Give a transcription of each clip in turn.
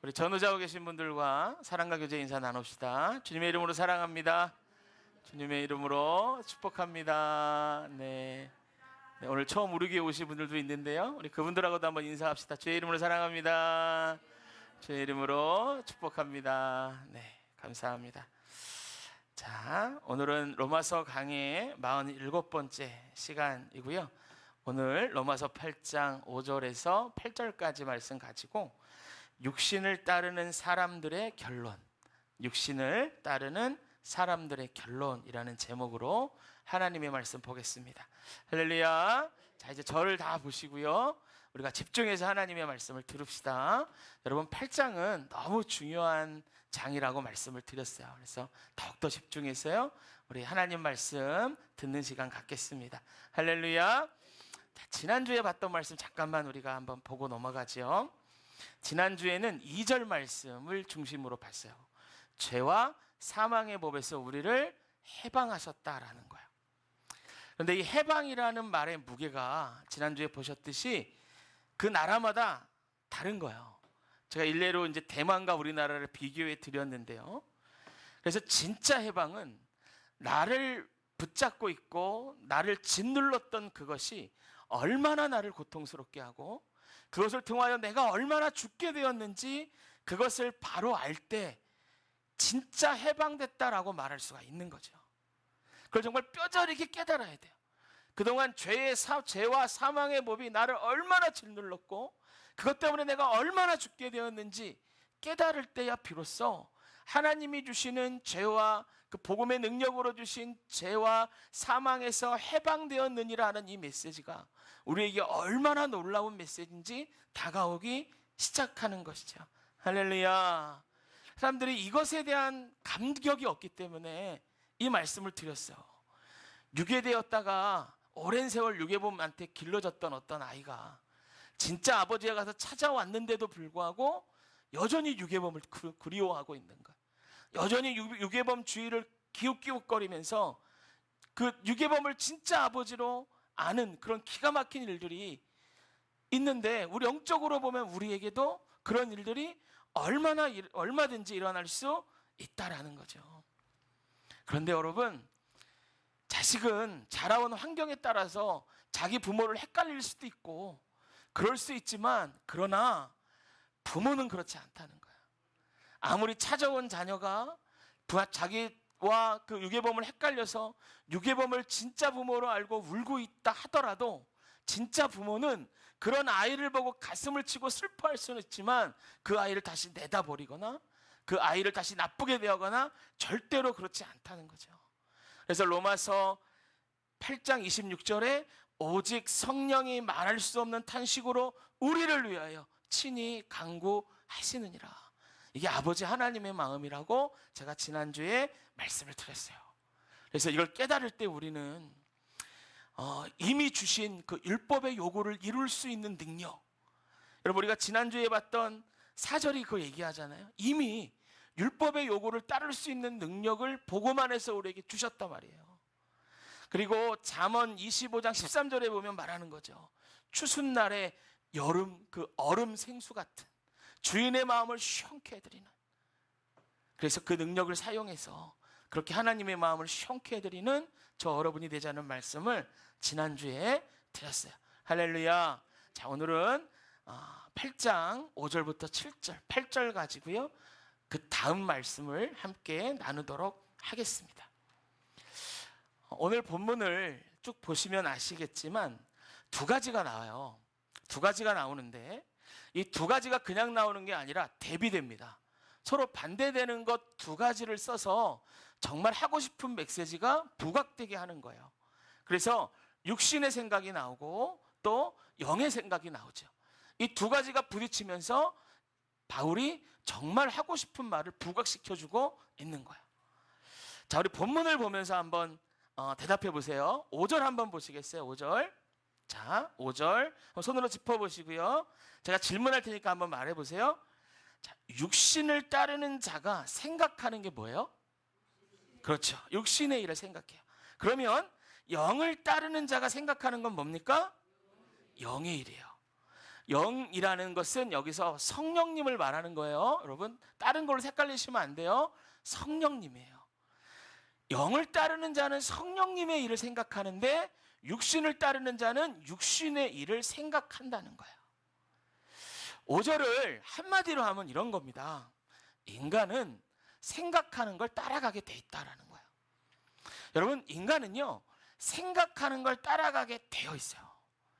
우리 전우자고 계신 분들과 사랑과 교제 인사 나눕시다. 주님의 이름으로 사랑합니다. 주님의 이름으로 축복합니다. 네. 오늘 처음 우르기에 오신 분들도 있는데요. 우리 그분들하고도 한번 인사합시다. 주의 이름으로 사랑합니다. 주의 이름으로 축복합니다. 네, 감사합니다. 자, 오늘은 로마서 강의 47번째 시간이고요. 오늘 로마서 8장 5절에서 8절까지 말씀 가지고 육신을 따르는 사람들의 결론, 육신을 따르는 사람들의 결론이라는 제목으로 하나님의 말씀 보겠습니다. 할렐루야. 자, 이제 저를 다 보시고요, 우리가 집중해서 하나님의 말씀을 들읍시다. 여러분, 8장은 너무 중요한 장이라고 말씀을 드렸어요. 그래서 더욱더 집중해서요, 우리 하나님 말씀 듣는 시간 갖겠습니다. 할렐루야. 자, 지난주에 봤던 말씀 잠깐만 우리가 한번 보고 넘어가죠. 지난주에는 2절 말씀을 중심으로 봤어요. 죄와 사망의 법에서 우리를 해방하셨다라는 거예요. 그런데 이 해방이라는 말의 무게가 지난주에 보셨듯이 그 나라마다 다른 거예요. 제가 일례로 이제 대만과 우리나라를 비교해 드렸는데요. 그래서 진짜 해방은 나를 붙잡고 있고 나를 짓눌렀던 그것이 얼마나 나를 고통스럽게 하고 그것을 통하여 내가 얼마나 죽게 되었는지 그것을 바로 알 때 진짜 해방됐다라고 말할 수가 있는 거죠. 그걸 정말 뼈저리게 깨달아야 돼요. 그동안 죄와 사망의 법이 나를 얼마나 짓눌렀고 그것 때문에 내가 얼마나 죽게 되었는지 깨달을 때야 비로소 하나님이 주시는 죄와 그 복음의 능력으로 주신 죄와 사망에서 해방되었느니라 하는 이 메시지가 우리에게 얼마나 놀라운 메시지인지 다가오기 시작하는 것이죠. 할렐루야. 사람들이 이것에 대한 감격이 없기 때문에 이 말씀을 드렸어요. 유괴되었다가 오랜 세월 유괴범한테 길러졌던 어떤 아이가 진짜 아버지가 가서 찾아왔는데도 불구하고 여전히 유괴범을 그리워하고 있는 거예요. 여전히 유괴범 주위를 기웃기웃거리면서 그 유괴범을 진짜 아버지로 아는 그런 기가 막힌 일들이 있는데, 우리 영적으로 보면 우리에게도 그런 일들이 얼마든지 일어날 수 있다라는 거죠. 그런데 여러분, 자식은 자라온 환경에 따라서 자기 부모를 헷갈릴 수도 있고 그럴 수 있지만, 그러나 부모는 그렇지 않다는 거예요. 아무리 찾아온 자녀가 자기와 그 유괴범을 헷갈려서 유괴범을 진짜 부모로 알고 울고 있다 하더라도 진짜 부모는 그런 아이를 보고 가슴을 치고 슬퍼할 수는 있지만 그 아이를 다시 내다버리거나 그 아이를 다시 나쁘게 대하거나 절대로 그렇지 않다는 거죠. 그래서 로마서 8장 26절에 오직 성령이 말할 수 없는 탄식으로 우리를 위하여 친히 간구하시느니라. 이게 아버지 하나님의 마음이라고 제가 지난주에 말씀을 드렸어요. 그래서 이걸 깨달을 때 우리는 이미 주신 그 율법의 요구를 이룰 수 있는 능력, 여러분 우리가 지난주에 봤던 4절이 그 얘기하잖아요. 이미 율법의 요구를 따를 수 있는 능력을 복음 안에서 우리에게 주셨단 말이에요. 그리고 잠언 25장 13절에 보면 말하는 거죠. 추순날에 여름 그 얼음 생수 같은 주인의 마음을 시원케 해드리는, 그래서 그 능력을 사용해서 그렇게 하나님의 마음을 시원케 해드리는 저 여러분이 되자는 말씀을 지난주에 드렸어요. 할렐루야. 자, 오늘은 8장 5절부터 7절 8절 가지고요, 그 다음 말씀을 함께 나누도록 하겠습니다. 오늘 본문을 쭉 보시면 아시겠지만 두 가지가 나와요. 두 가지가 나오는데 이 두 가지가 그냥 나오는 게 아니라 대비됩니다. 서로 반대되는 것 두 가지를 써서 정말 하고 싶은 메시지가 부각되게 하는 거예요. 그래서 육신의 생각이 나오고 또 영의 생각이 나오죠. 이 두 가지가 부딪히면서 바울이 정말 하고 싶은 말을 부각시켜주고 있는 거예요. 자, 우리 본문을 보면서 한번 대답해 보세요. 5절 한번 보시겠어요? 5절. 자, 5절 손으로 짚어보시고요, 제가 질문할 테니까 한번 말해보세요. 자, 육신을 따르는 자가 생각하는 게 뭐예요? 그렇죠, 육신의 일을 생각해요. 그러면 영을 따르는 자가 생각하는 건 뭡니까? 영의 일이에요. 영이라는 것은 여기서 성령님을 말하는 거예요. 여러분, 다른 걸로 헷갈리시면 안 돼요. 성령님이에요. 영을 따르는 자는 성령님의 일을 생각하는데 육신을 따르는 자는 육신의 일을 생각한다는 거예요. 5절을 한마디로 하면 이런 겁니다. 인간은 생각하는 걸 따라가게 돼 있다라는 거예요. 여러분, 인간은요, 생각하는 걸 따라가게 되어 있어요.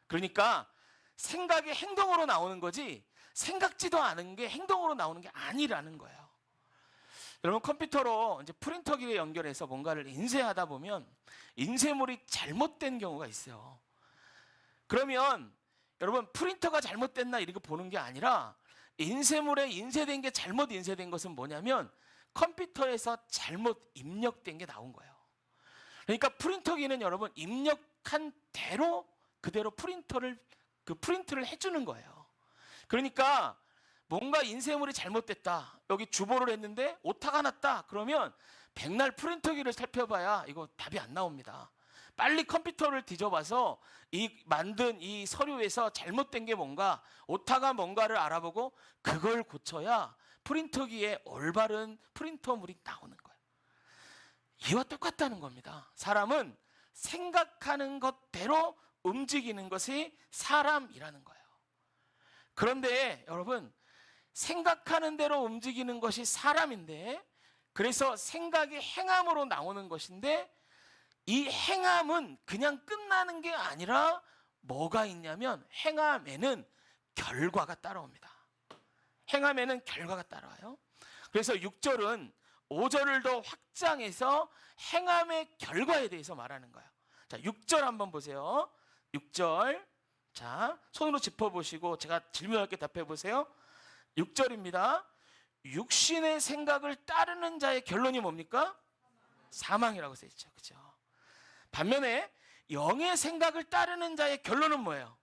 그러니까 생각이 행동으로 나오는 거지 생각지도 않은 게 행동으로 나오는 게 아니라는 거예요. 여러분, 컴퓨터로 이제 프린터기에 연결해서 뭔가를 인쇄하다 보면 인쇄물이 잘못된 경우가 있어요. 그러면 여러분, 프린터가 잘못됐나 이렇게 보는 게 아니라 인쇄물에 인쇄된 게 잘못 인쇄된 것은 뭐냐면 컴퓨터에서 잘못 입력된 게 나온 거예요. 그러니까 프린터기는 여러분 입력한 대로 그대로 프린트를 해주는 거예요. 그러니까 뭔가 인쇄물이 잘못됐다. 여기 주보를 했는데 오타가 났다. 그러면 백날 프린터기를 살펴봐야 이거 답이 안 나옵니다. 빨리 컴퓨터를 뒤져봐서 만든 이 서류에서 잘못된 게 뭔가, 오타가 뭔가를 알아보고 그걸 고쳐야 프린터기에 올바른 프린터물이 나오는 거예요. 이와 똑같다는 겁니다. 사람은 생각하는 것대로 움직이는 것이 사람이라는 거예요. 그런데 여러분, 생각하는 대로 움직이는 것이 사람인데, 그래서 생각이 행함으로 나오는 것인데, 이 행함은 그냥 끝나는 게 아니라 뭐가 있냐면 행함에는 결과가 따라옵니다. 행함에는 결과가 따라와요. 그래서 6절은 5절을 더 확장해서 행함의 결과에 대해서 말하는 거예요. 자, 6절 한번 보세요. 6절. 자, 손으로 짚어보시고 제가 질문할게 답해보세요. 6절입니다. 육신의 생각을 따르는 자의 결론이 뭡니까? 사망이라고 써있죠. 그죠? 반면에 영의 생각을 따르는 자의 결론은 뭐예요?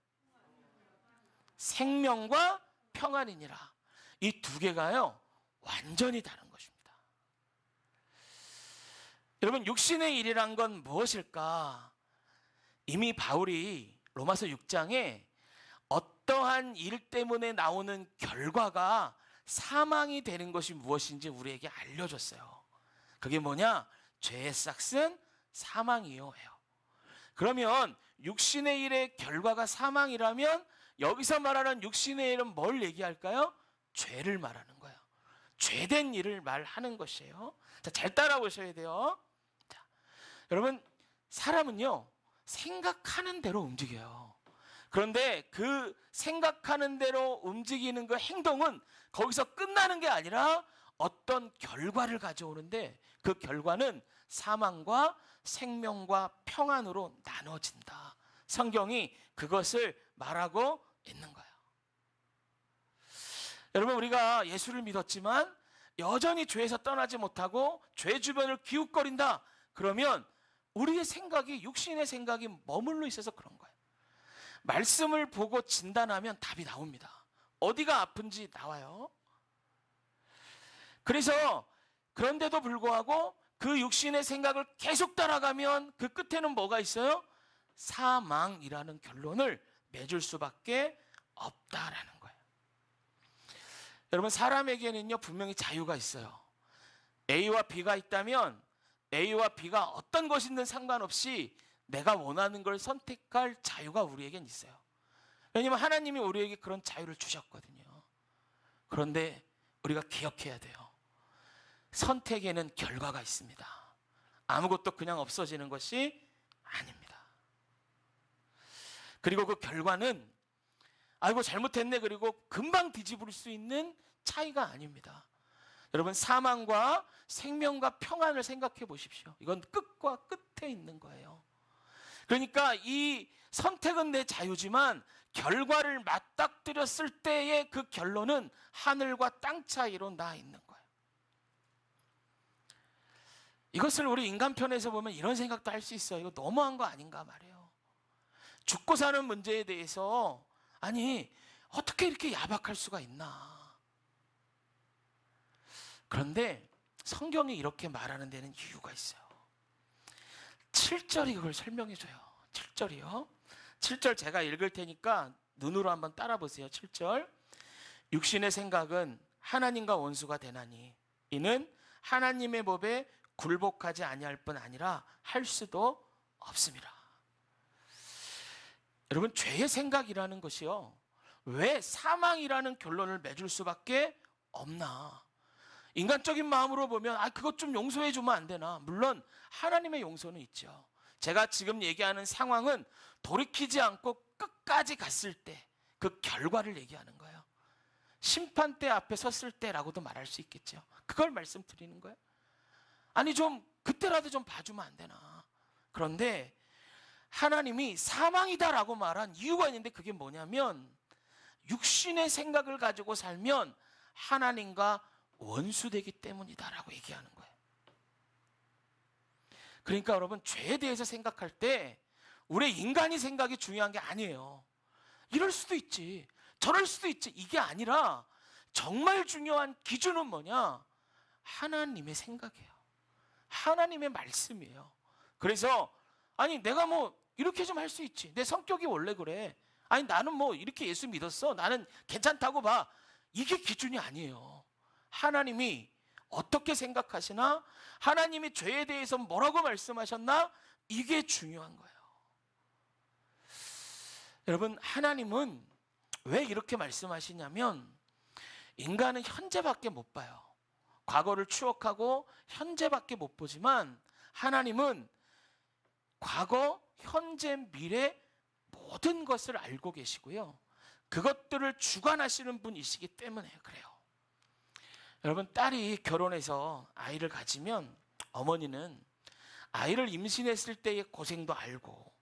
생명과 평안이니라. 이 두 개가요, 완전히 다른 것입니다. 여러분, 육신의 일이란 건 무엇일까? 이미 바울이 로마서 6장에 어떠한 일 때문에 나오는 결과가 사망이 되는 것이 무엇인지 우리에게 알려줬어요. 그게 뭐냐? 죄의 싹은 사망이요 해요. 그러면 육신의 일의 결과가 사망이라면 여기서 말하는 육신의 일은 뭘 얘기할까요? 죄를 말하는 거예요. 죄된 일을 말하는 것이에요. 자, 잘 따라오셔야 돼요. 자, 여러분, 사람은요, 생각하는 대로 움직여요. 그런데 그 생각하는 대로 움직이는 그 행동은 거기서 끝나는 게 아니라 어떤 결과를 가져오는데 그 결과는 사망과 생명과 평안으로 나눠진다. 성경이 그것을 말하고 있는 거예요. 여러분, 우리가 예수를 믿었지만 여전히 죄에서 떠나지 못하고 죄 주변을 기웃거린다. 그러면 우리의 생각이, 육신의 생각이 머물러 있어서 그런 거예요. 말씀을 보고 진단하면 답이 나옵니다. 어디가 아픈지 나와요. 그래서 그런데도 불구하고 그 육신의 생각을 계속 따라가면 그 끝에는 뭐가 있어요? 사망이라는 결론을 맺을 수밖에 없다라는 거예요. 여러분, 사람에게는요, 분명히 자유가 있어요. A와 B가 있다면 A와 B가 어떤 것이든 상관없이 내가 원하는 걸 선택할 자유가 우리에겐 있어요. 왜냐하면 하나님이 우리에게 그런 자유를 주셨거든요. 그런데 우리가 기억해야 돼요. 선택에는 결과가 있습니다. 아무것도 그냥 없어지는 것이 아닙니다. 그리고 그 결과는 아이고 잘못했네 그리고 금방 뒤집을 수 있는 차이가 아닙니다. 여러분, 사망과 생명과 평안을 생각해 보십시오. 이건 끝과 끝에 있는 거예요. 그러니까 이 선택은 내 자유지만 결과를 맞닥뜨렸을 때의 그 결론은 하늘과 땅 차이로 나 있는 거예요. 이것을 우리 인간편에서 보면 이런 생각도 할 수 있어요. 이거 너무한 거 아닌가 말이에요. 죽고 사는 문제에 대해서 아니 어떻게 이렇게 야박할 수가 있나. 그런데 성경이 이렇게 말하는 데는 이유가 있어요. 7절이 그걸 설명해 줘요. 7절이요. 7절 제가 읽을 테니까 눈으로 한번 따라 보세요. 7절. 육신의 생각은 하나님과 원수가 되나니 이는 하나님의 법에 굴복하지 아니할 뿐 아니라 할 수도 없습니다. 여러분, 죄의 생각이라는 것이요, 왜 사망이라는 결론을 맺을 수밖에 없나? 인간적인 마음으로 보면 그것 좀 용서해 주면 안 되나? 물론 하나님의 용서는 있죠. 제가 지금 얘기하는 상황은 돌이키지 않고 끝까지 갔을 때 그 결과를 얘기하는 거예요. 심판대 앞에 섰을 때라고도 말할 수 있겠죠. 그걸 말씀드리는 거예요. 좀 그때라도 좀 봐주면 안 되나? 그런데 하나님이 사망이다라고 말한 이유가 있는데, 그게 뭐냐면 육신의 생각을 가지고 살면 하나님과 원수되기 때문이다라고 얘기하는 거예요. 그러니까 여러분, 죄에 대해서 생각할 때 우리 인간이 생각이 중요한 게 아니에요. 이럴 수도 있지, 저럴 수도 있지, 이게 아니라 정말 중요한 기준은 뭐냐? 하나님의 생각이에요. 하나님의 말씀이에요. 그래서 내가 이렇게 좀 할 수 있지, 내 성격이 원래 그래, 나는 이렇게 예수 믿었어, 나는 괜찮다고 봐, 이게 기준이 아니에요. 하나님이 어떻게 생각하시나, 하나님이 죄에 대해서 뭐라고 말씀하셨나, 이게 중요한 거예요. 여러분, 하나님은 왜 이렇게 말씀하시냐면, 인간은 현재밖에 못 봐요. 과거를 추억하고 현재밖에 못 보지만 하나님은 과거, 현재, 미래 모든 것을 알고 계시고요, 그것들을 주관하시는 분이시기 때문에 그래요. 여러분, 딸이 결혼해서 아이를 가지면 어머니는 아이를 임신했을 때의 고생도 알고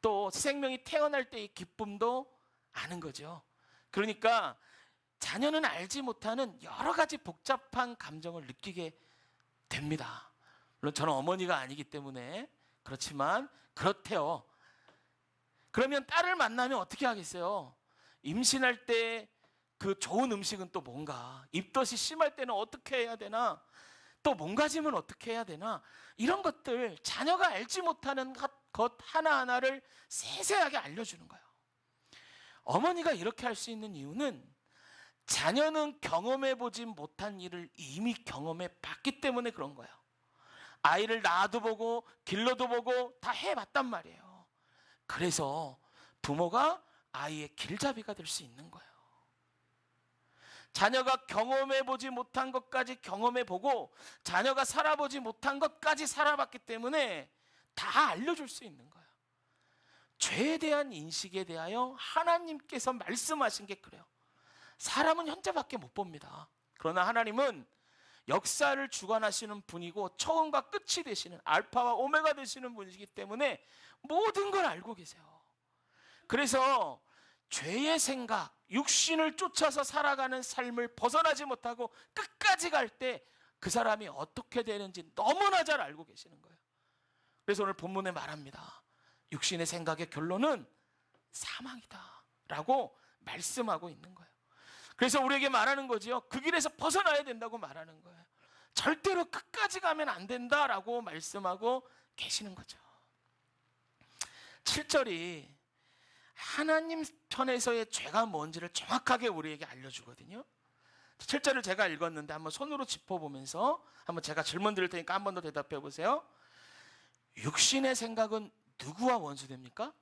또 생명이 태어날 때의 기쁨도 아는 거죠. 그러니까 자녀는 알지 못하는 여러 가지 복잡한 감정을 느끼게 됩니다. 물론 저는 어머니가 아니기 때문에 그렇지만 그렇대요. 그러면 딸을 만나면 어떻게 하겠어요? 임신할 때 그 좋은 음식은 또 뭔가, 입덧이 심할 때는 어떻게 해야 되나, 또 몸가짐은 어떻게 해야 되나, 이런 것들 자녀가 알지 못하는 것 하나하나를 세세하게 알려주는 거예요. 어머니가 이렇게 할 수 있는 이유는 자녀는 경험해보지 못한 일을 이미 경험해 봤기 때문에 그런 거예요. 아이를 낳아도 보고 길러도 보고 다 해봤단 말이에요. 그래서 부모가 아이의 길잡이가 될 수 있는 거예요. 자녀가 경험해보지 못한 것까지 경험해보고 자녀가 살아보지 못한 것까지 살아봤기 때문에 다 알려줄 수 있는 거예요. 죄에 대한 인식에 대하여 하나님께서 말씀하신 게 그래요. 사람은 현재밖에 못 봅니다. 그러나 하나님은 역사를 주관하시는 분이고 처음과 끝이 되시는, 알파와 오메가 되시는 분이시기 때문에 모든 걸 알고 계세요. 그래서 죄의 생각, 육신을 쫓아서 살아가는 삶을 벗어나지 못하고 끝까지 갈 때 그 사람이 어떻게 되는지 너무나 잘 알고 계시는 거예요. 그래서 오늘 본문에 말합니다. 육신의 생각의 결론은 사망이다 라고 말씀하고 있는 거예요. 그래서 우리에게 말하는 거지요. 그 길에서 벗어나야 된다고 말하는 거예요. 절대로 끝까지 가면 안 된다라고 말씀하고 계시는 거죠. 7절이 하나님 편에서의 죄가 뭔지를 정확하게 우리에게 알려주거든요. 7절을 제가 읽었는데 한번 손으로 짚어보면서 한번 제가 질문 드릴 테니까 한 번 더 대답해 보세요. 육신의 생각은 누구와 원수됩니까?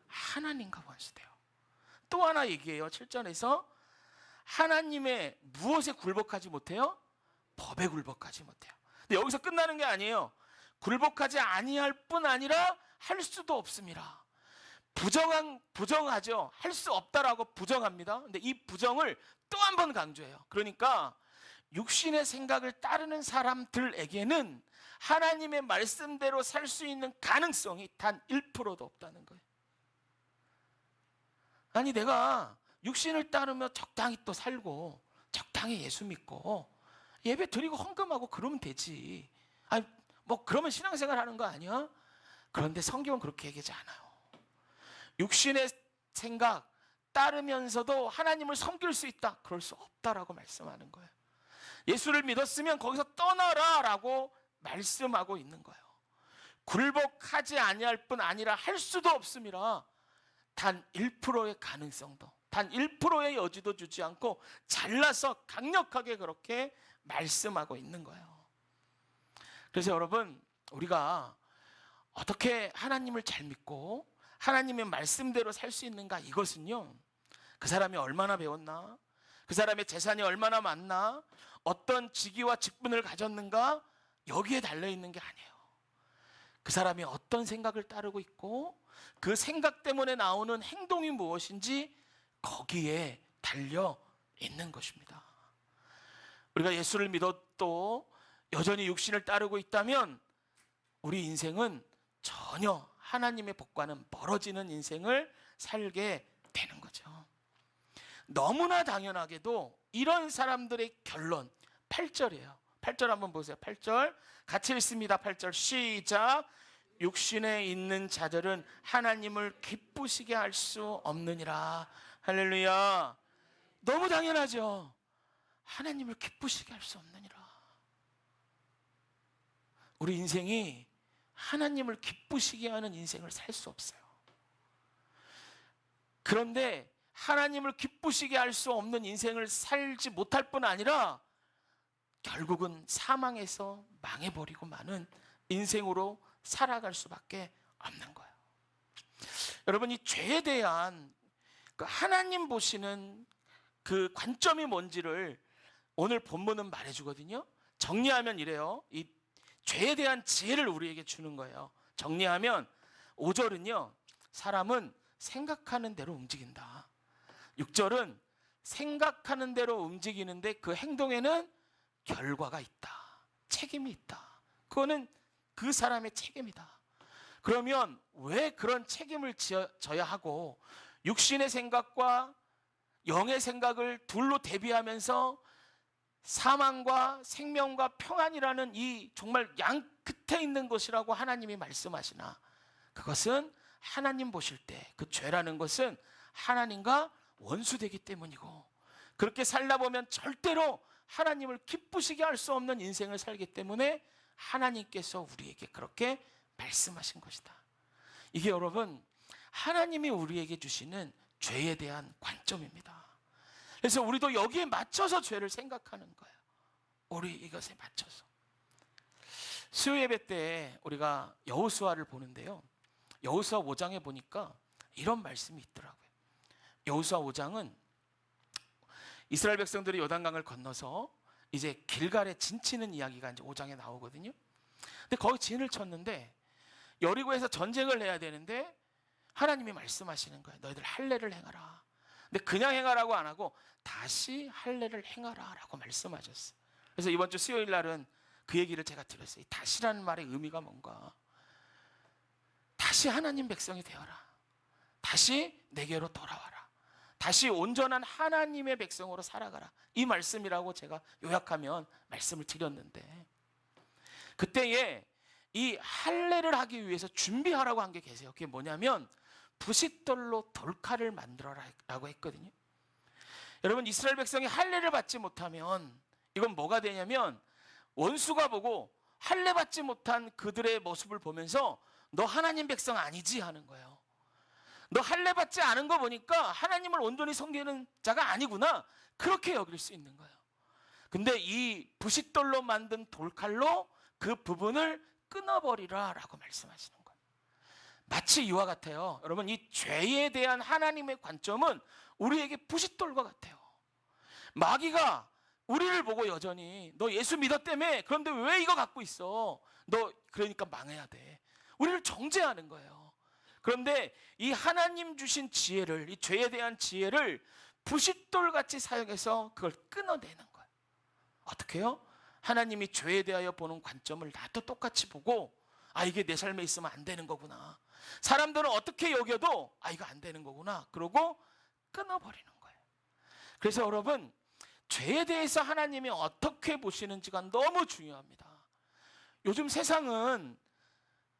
하나님과 원수돼요. 또 하나 얘기해요. 7절에서 하나님의 무엇에 굴복하지 못해요? 법에 굴복하지 못해요. 근데 여기서 끝나는 게 아니에요. 굴복하지 아니할 뿐 아니라 할 수도 없습니다. 부정하죠. 할 수 없다라고 부정합니다. 근데 이 부정을 또 한 번 강조해요. 그러니까 육신의 생각을 따르는 사람들에게는 하나님의 말씀대로 살 수 있는 가능성이 단 1%도 없다는 거예요. 내가 육신을 따르며 적당히 또 살고 적당히 예수 믿고 예배 드리고 헌금하고 그러면 되지. 그러면 신앙생활 하는 거 아니야? 그런데 성경은 그렇게 얘기하지 않아요. 육신의 생각 따르면서도 하나님을 섬길 수 있다. 그럴 수 없다라고 말씀하는 거예요. 예수를 믿었으면 거기서 떠나라 라고 말씀하고 있는 거예요. 굴복하지 아니할 뿐 아니라 할 수도 없습니다. 단 1%의 가능성도, 단 1%의 여지도 주지 않고 잘라서 강력하게 그렇게 말씀하고 있는 거예요. 그래서 여러분, 우리가 어떻게 하나님을 잘 믿고 하나님의 말씀대로 살 수 있는가, 이것은요, 그 사람이 얼마나 배웠나, 그 사람의 재산이 얼마나 많나, 어떤 직위와 직분을 가졌는가, 여기에 달려있는 게 아니에요. 그 사람이 어떤 생각을 따르고 있고 그 생각 때문에 나오는 행동이 무엇인지 거기에 달려 있는 것입니다. 우리가 예수를 믿어도 여전히 육신을 따르고 있다면 우리 인생은 전혀 하나님의 복과는 멀어지는 인생을 살게 되는 거죠. 너무나 당연하게도 이런 사람들의 결론 8절이에요. 8절 한번 보세요. 8절 같이 읽습니다. 8절 시작. 육신에 있는 자들은 하나님을 기쁘시게 할 수 없느니라. 할렐루야. 너무 당연하죠. 하나님을 기쁘시게 할 수 없느니라. 우리 인생이 하나님을 기쁘시게 하는 인생을 살 수 없어요. 그런데 하나님을 기쁘시게 할 수 없는 인생을 살지 못할 뿐 아니라 결국은 사망에서 망해버리고 마는 인생으로 살아갈 수밖에 없는 거예요. 여러분, 이 죄에 대한 그 하나님 보시는 그 관점이 뭔지를 오늘 본문은 말해주거든요. 정리하면 이래요. 이 죄에 대한 지혜를 우리에게 주는 거예요. 정리하면 5절은요, 사람은 생각하는 대로 움직인다. 6절은 생각하는 대로 움직이는데 그 행동에는 결과가 있다. 책임이 있다. 그거는 그 사람의 책임이다. 그러면 왜 그런 책임을 져야 하고 육신의 생각과 영의 생각을 둘로 대비하면서 사망과 생명과 평안이라는 이 정말 양 끝에 있는 것이라고 하나님이 말씀하시나? 그것은 하나님 보실 때 그 죄라는 것은 하나님과 원수되기 때문이고, 그렇게 살다 보면 절대로 하나님을 기쁘시게 할 수 없는 인생을 살기 때문에 하나님께서 우리에게 그렇게 말씀하신 것이다. 이게 여러분, 하나님이 우리에게 주시는 죄에 대한 관점입니다. 그래서 우리도 여기에 맞춰서 죄를 생각하는 거예요. 우리 이것에 맞춰서. 수요 예배 때 우리가 여호수아를 보는데요, 여호수아 5장에 보니까 이런 말씀이 있더라고요. 여호수아 5장은 이스라엘 백성들이 요단강을 건너서 이제 길갈에 진치는 이야기가 이제 5장에 나오거든요. 근데 거기 진을 쳤는데 여리고에서 전쟁을 해야 되는데 하나님이 말씀하시는 거예요. 너희들 할례를 행하라. 근데 그냥 행하라고 안 하고 다시 할례를 행하라 라고 말씀하셨어요. 그래서 이번 주 수요일 날은 그 얘기를 제가 들었어요. 다시라는 말의 의미가 뭔가? 다시 하나님 백성이 되어라. 다시 내게로 돌아와라. 다시 온전한 하나님의 백성으로 살아가라. 이 말씀이라고 제가 요약하면 말씀을 드렸는데, 그때에 이 할례를 하기 위해서 준비하라고 한 게 계세요. 그게 뭐냐면 부싯돌로 돌칼을 만들어라라고 했거든요. 여러분, 이스라엘 백성이 할례를 받지 못하면 이건 뭐가 되냐면 원수가 보고 할례 받지 못한 그들의 모습을 보면서 너 하나님 백성 아니지 하는 거예요. 너 할례 받지 않은 거 보니까 하나님을 온전히 섬기는 자가 아니구나, 그렇게 여길 수 있는 거예요. 근데 이 부싯돌로 만든 돌칼로 그 부분을 끊어버리라 라고 말씀하시는 거예요. 마치 이와 같아요. 여러분, 이 죄에 대한 하나님의 관점은 우리에게 부싯돌과 같아요. 마귀가 우리를 보고 여전히 너 예수 믿었다며, 그런데 왜 이거 갖고 있어? 너 그러니까 망해야 돼. 우리를 정죄하는 거예요. 그런데 이 하나님 주신 지혜를, 이 죄에 대한 지혜를 부싯돌같이 사용해서 그걸 끊어내는 거예요. 어떻게 해요? 하나님이 죄에 대하여 보는 관점을 나도 똑같이 보고, 아, 이게 내 삶에 있으면 안 되는 거구나. 사람들은 어떻게 여겨도 아, 이거 안 되는 거구나. 그러고 끊어버리는 거예요. 그래서 여러분, 죄에 대해서 하나님이 어떻게 보시는지가 너무 중요합니다. 요즘 세상은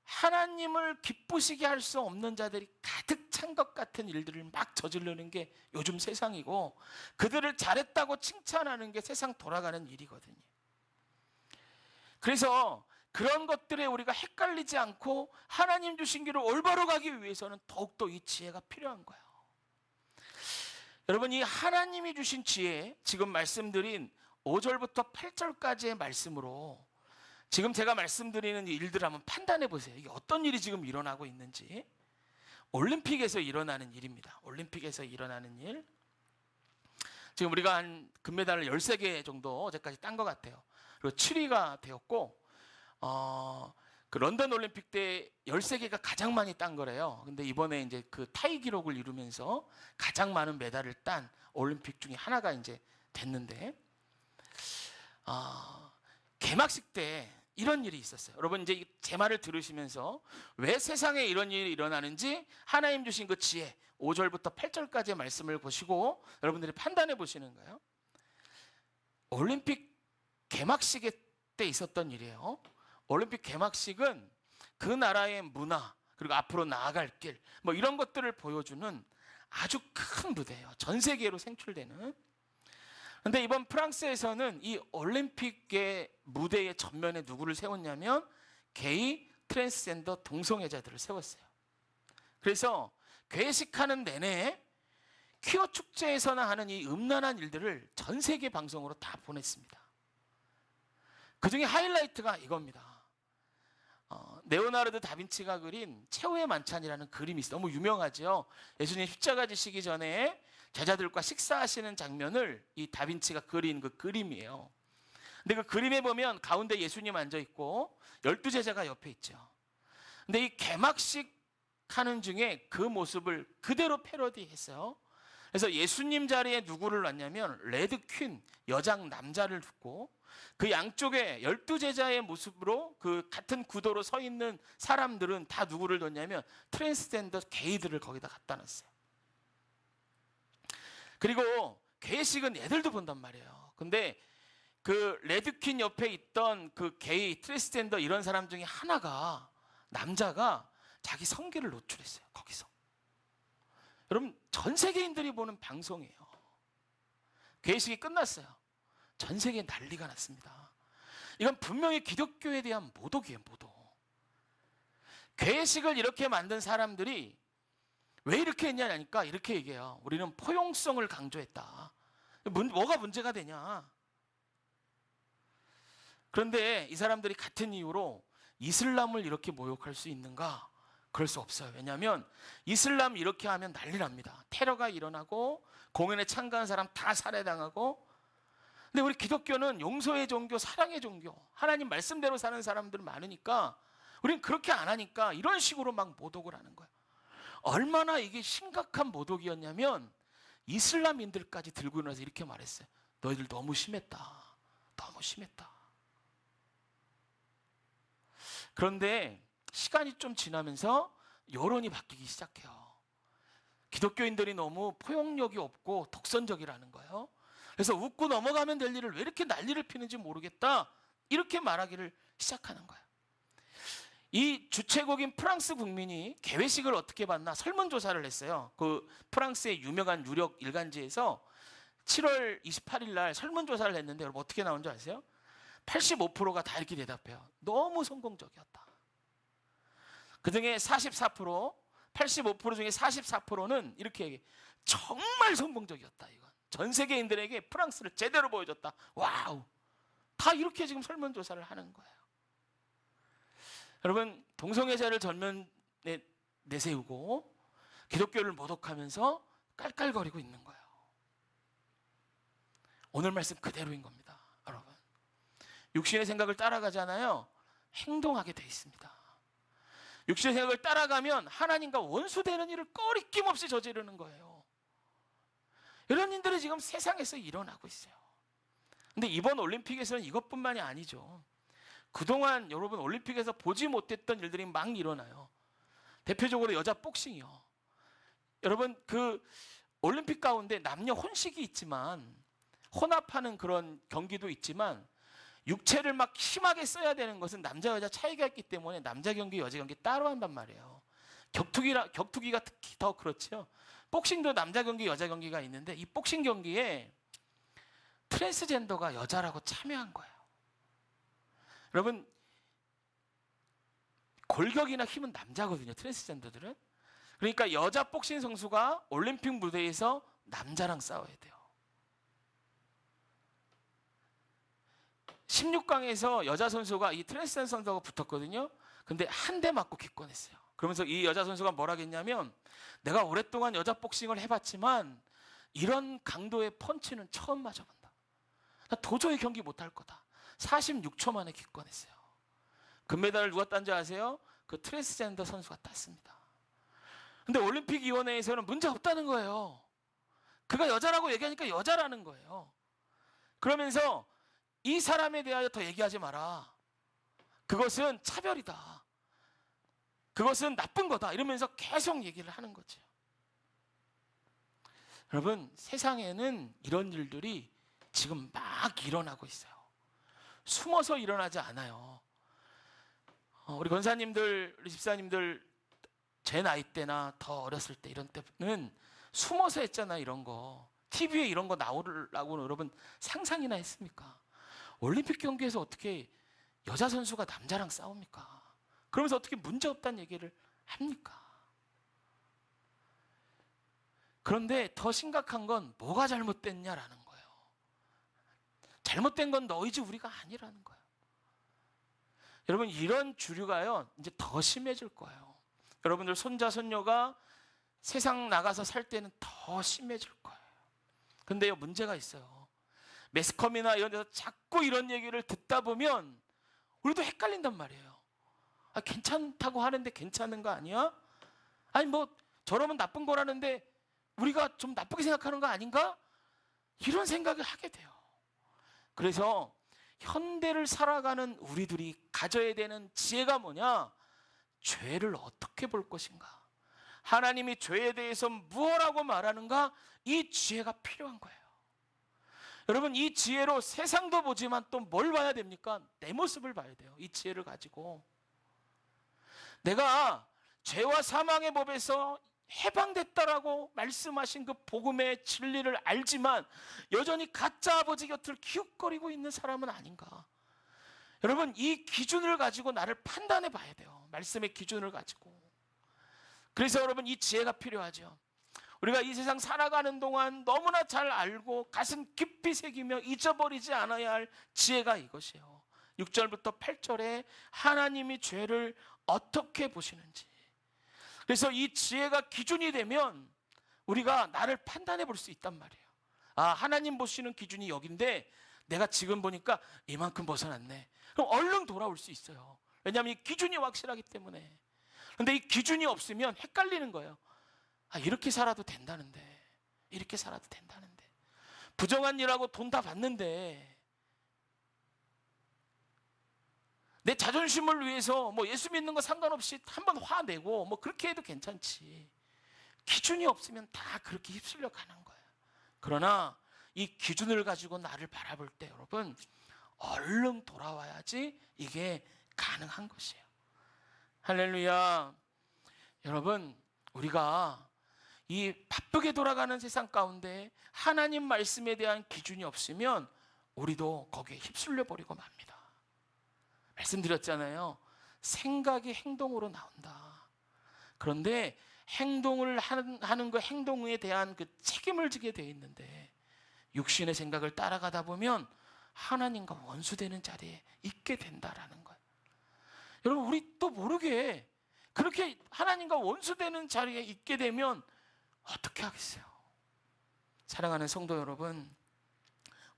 하나님을 기쁘시게 할 수 없는 자들이 가득 찬 것 같은 일들을 막 저지르는 게 요즘 세상이고, 그들을 잘했다고 칭찬하는 게 세상 돌아가는 일이거든요. 그래서 그런 것들에 우리가 헷갈리지 않고 하나님 주신 길을 올바로 가기 위해서는 더욱더 이 지혜가 필요한 거예요. 여러분, 이 하나님이 주신 지혜, 지금 말씀드린 5절부터 8절까지의 말씀으로 지금 제가 말씀드리는 일들을 한번 판단해 보세요. 이게 어떤 일이 지금 일어나고 있는지. 올림픽에서 일어나는 일입니다. 올림픽에서 일어나는 일. 지금 우리가 한 금메달을 13개 정도 어제까지 딴 것 같아요. 그리고 7위가 되었고 그 런던 올림픽 때 13개가 가장 많이 딴 거래요. 근데 이번에 이제 그 타이 기록을 이루면서 가장 많은 메달을 딴 올림픽 중에 하나가 이제 됐는데 개막식 때 이런 일이 있었어요. 여러분, 이제 제 말을 들으시면서 왜 세상에 이런 일이 일어나는지 하나님 주신 그 지혜 5절부터 8절까지의 말씀을 보시고 여러분들이 판단해 보시는 거예요. 올림픽 개막식 때 있었던 일이에요. 올림픽 개막식은 그 나라의 문화, 그리고 앞으로 나아갈 길, 뭐 이런 것들을 보여주는 아주 큰 무대예요. 전 세계로 생출되는. 그런데 이번 프랑스에서는 이 올림픽의 무대의 전면에 누구를 세웠냐면 게이, 트랜스젠더, 동성애자들을 세웠어요. 그래서 괴식하는 내내 퀴어 축제에서나 하는 이 음란한 일들을 전 세계 방송으로 다 보냈습니다. 그 중에 하이라이트가 이겁니다. 레오나르도 다빈치가 그린 최후의 만찬이라는 그림이 있어요. 너무 유명하죠. 예수님 십자가 지시기 전에 제자들과 식사하시는 장면을 이 다빈치가 그린 그 그림이에요. 근데 그 그림에 보면 가운데 예수님 앉아 있고 12제자가 옆에 있죠. 근데 이 개막식 하는 중에 그 모습을 그대로 패러디했어요. 그래서 예수님 자리에 누구를 놨냐면 레드 퀸, 여장 남자를 두고 그 양쪽에 12제자의 모습으로 그 같은 구도로 서 있는 사람들은 다 누구를 뒀냐면 트랜스젠더 게이들을 거기다 갖다 놨어요. 그리고 괴식은 애들도 본단 말이에요. 근데 그 레드퀸 옆에 있던 그 게이, 트랜스젠더 이런 사람 중에 하나가, 남자가 자기 성기를 노출했어요. 거기서. 여러분, 전 세계인들이 보는 방송이에요. 괴식이 끝났어요. 전 세계에 난리가 났습니다. 이건 분명히 기독교에 대한 모독이에요. 모독. 괴식을 이렇게 만든 사람들이 왜 이렇게 했냐니까 이렇게 얘기해요. 우리는 포용성을 강조했다. 뭐가 문제가 되냐. 그런데 이 사람들이 같은 이유로 이슬람을 이렇게 모욕할 수 있는가? 그럴 수 없어요. 왜냐하면 이슬람 이렇게 하면 난리 납니다. 테러가 일어나고 공연에 참가한 사람 다 살해당하고. 근데 우리 기독교는 용서의 종교, 사랑의 종교, 하나님 말씀대로 사는 사람들 많으니까 우리는 그렇게 안 하니까 이런 식으로 막 모독을 하는 거예요. 얼마나 이게 심각한 모독이었냐면 이슬람인들까지 들고 일어나서 이렇게 말했어요. 너희들 너무 심했다. 너무 심했다. 그런데 시간이 좀 지나면서 여론이 바뀌기 시작해요. 기독교인들이 너무 포용력이 없고 독선적이라는 거예요. 그래서 웃고 넘어가면 될 일을 왜 이렇게 난리를 피는지 모르겠다. 이렇게 말하기를 시작하는 거예요. 이 주최국인 프랑스 국민이 개회식을 어떻게 봤나 설문조사를 했어요. 그 프랑스의 유명한 유력 일간지에서 7월 28일 날 설문조사를 했는데 여러분 어떻게 나온 줄 아세요? 85%가 다 이렇게 대답해요. 너무 성공적이었다. 그중에 44%, 85% 중에 44%는 이렇게 얘기해요. 정말 성공적이었다. 이건 전 세계인들에게 프랑스를 제대로 보여줬다. 와우. 다 이렇게 지금 설문조사를 하는 거예요. 여러분, 동성애자를 전면에 내세우고 기독교를 모독하면서 깔깔거리고 있는 거예요. 오늘 말씀 그대로인 겁니다. 여러분, 육신의 생각을 따라가잖아요. 행동하게 돼 있습니다. 육신의 생각을 따라가면 하나님과 원수되는 일을 꺼리낌 없이 저지르는 거예요. 이런 일들이 지금 세상에서 일어나고 있어요. 근데 이번 올림픽에서는 이것뿐만이 아니죠. 그동안 여러분 올림픽에서 보지 못했던 일들이 막 일어나요. 대표적으로 여자 복싱이요. 여러분 그 올림픽 가운데 남녀 혼식이 있지만 혼합하는 그런 경기도 있지만 육체를 막 심하게 써야 되는 것은 남자 여자 차이가 있기 때문에 남자 경기 여자 경기 따로 한단 말이에요. 격투기가 특히 더 그렇죠. 복싱도 남자 경기 여자 경기가 있는데 이 복싱 경기에 트랜스젠더가 여자라고 참여한 거예요. 여러분 골격이나 힘은 남자거든요, 트랜스젠더들은. 그러니까 여자 복싱 선수가 올림픽 무대에서 남자랑 싸워야 돼요. 16강에서 여자 선수가 이 트랜스젠더 선수하고 붙었거든요. 근데 한 대 맞고 기권했어요. 그러면서 이 여자 선수가 뭐라 했냐면, 내가 오랫동안 여자 복싱을 해봤지만 이런 강도의 펀치는 처음 맞아본다. 나 도저히 경기 못할 거다. 46초 만에 기권했어요. 금메달을 누가 딴지 아세요? 그 트랜스젠더 선수가 땄습니다. 근데 올림픽위원회에서는 문제 없다는 거예요. 그가 여자라고 얘기하니까 여자라는 거예요. 그러면서 이 사람에 대하여 더 얘기하지 마라. 그것은 차별이다. 그것은 나쁜 거다. 이러면서 계속 얘기를 하는 거죠. 여러분, 세상에는 이런 일들이 지금 막 일어나고 있어요. 숨어서 일어나지 않아요. 우리 권사님들, 우리 집사님들 제 나이 때나 더 어렸을 때 이런 때는 숨어서 했잖아. 이런 거 TV에 이런 거 나오려고 여러분 상상이나 했습니까? 올림픽 경기에서 어떻게 여자 선수가 남자랑 싸웁니까? 그러면서 어떻게 문제 없다는 얘기를 합니까? 그런데 더 심각한 건 뭐가 잘못됐냐라는 거예요. 잘못된 건 너희지 우리가 아니라는 거예요. 여러분, 이런 주류가요 이제 더 심해질 거예요. 여러분들 손자 손녀가 세상 나가서 살 때는 더 심해질 거예요. 근데요, 문제가 있어요. 매스컴이나 이런 데서 자꾸 이런 얘기를 듣다 보면 우리도 헷갈린단 말이에요. 괜찮다고 하는데 괜찮은 거 아니야? 아니 뭐 저러면 나쁜 거라는데 우리가 좀 나쁘게 생각하는 거 아닌가? 이런 생각을 하게 돼요. 그래서 현대를 살아가는 우리들이 가져야 되는 지혜가 뭐냐? 죄를 어떻게 볼 것인가? 하나님이 죄에 대해서 무엇라고 말하는가? 이 지혜가 필요한 거예요. 여러분, 이 지혜로 세상도 보지만 또 뭘 봐야 됩니까? 내 모습을 봐야 돼요. 이 지혜를 가지고 내가 죄와 사망의 법에서 해방됐다라고 말씀하신 그 복음의 진리를 알지만 여전히 가짜 아버지 곁을 기웃거리고 있는 사람은 아닌가? 여러분, 이 기준을 가지고 나를 판단해 봐야 돼요. 말씀의 기준을 가지고. 그래서 여러분, 이 지혜가 필요하죠. 우리가 이 세상 살아가는 동안 너무나 잘 알고 가슴 깊이 새기며 잊어버리지 않아야 할 지혜가 이것이에요. 6절부터 8절에 하나님이 죄를 어떻게 보시는지. 그래서 이 지혜가 기준이 되면 우리가 나를 판단해 볼 수 있단 말이에요. 하나님 보시는 기준이 여긴데 내가 지금 보니까 이만큼 벗어났네. 그럼 얼른 돌아올 수 있어요. 왜냐하면 이 기준이 확실하기 때문에. 그런데 이 기준이 없으면 헷갈리는 거예요. 이렇게 살아도 된다는데, 이렇게 살아도 된다는데, 부정한 일하고 돈 다 받는데, 내 자존심을 위해서 뭐 예수 믿는 거 상관없이 한번 화내고 뭐 그렇게 해도 괜찮지. 기준이 없으면 다 그렇게 휩쓸려 가는 거예요. 그러나 이 기준을 가지고 나를 바라볼 때 여러분, 얼른 돌아와야지 이게 가능한 것이에요. 할렐루야. 여러분, 우리가 이 바쁘게 돌아가는 세상 가운데 하나님 말씀에 대한 기준이 없으면 우리도 거기에 휩쓸려 버리고 맙니다. 말씀드렸잖아요. 생각이 행동으로 나온다. 그런데 행동을 하는 그 행동에 대한 그 책임을 지게 되어 있는데 육신의 생각을 따라가다 보면 하나님과 원수되는 자리에 있게 된다라는 거예요. 여러분, 우리 또 모르게 그렇게 하나님과 원수되는 자리에 있게 되면 어떻게 하겠어요? 사랑하는 성도 여러분,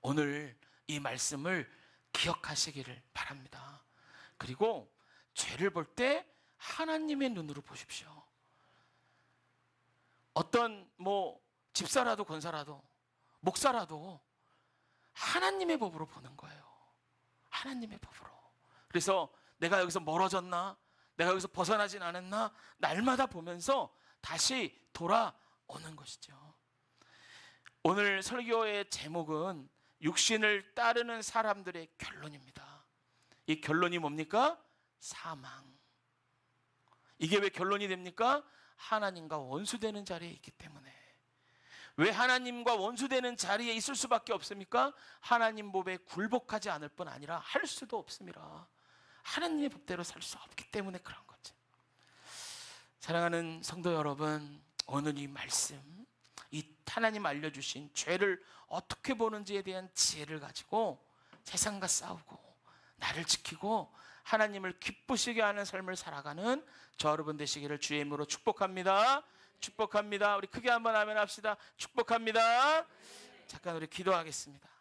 오늘 이 말씀을 기억하시기를 바랍니다. 그리고 죄를 볼 때 하나님의 눈으로 보십시오. 어떤 집사라도 권사라도 목사라도 하나님의 법으로 보는 거예요. 하나님의 법으로. 그래서 내가 여기서 멀어졌나? 내가 여기서 벗어나진 않았나? 날마다 보면서 다시 돌아오는 것이죠. 오늘 설교의 제목은 육신을 따르는 사람들의 결론입니다. 이 결론이 뭡니까? 사망. 이게 왜 결론이 됩니까? 하나님과 원수되는 자리에 있기 때문에. 왜 하나님과 원수되는 자리에 있을 수밖에 없습니까? 하나님 법에 굴복하지 않을 뿐 아니라 할 수도 없습니다. 하나님의 법대로 살 수 없기 때문에 그런 거죠. 사랑하는 성도 여러분, 오늘 이 말씀, 이 하나님 알려주신 죄를 어떻게 보는지에 대한 지혜를 가지고 세상과 싸우고 나를 지키고 하나님을 기쁘시게 하는 삶을 살아가는 저 여러분 되시기를 주의 이름으로 축복합니다. 축복합니다. 우리 크게 한번 아멘 합시다. 축복합니다. 잠깐 우리 기도하겠습니다.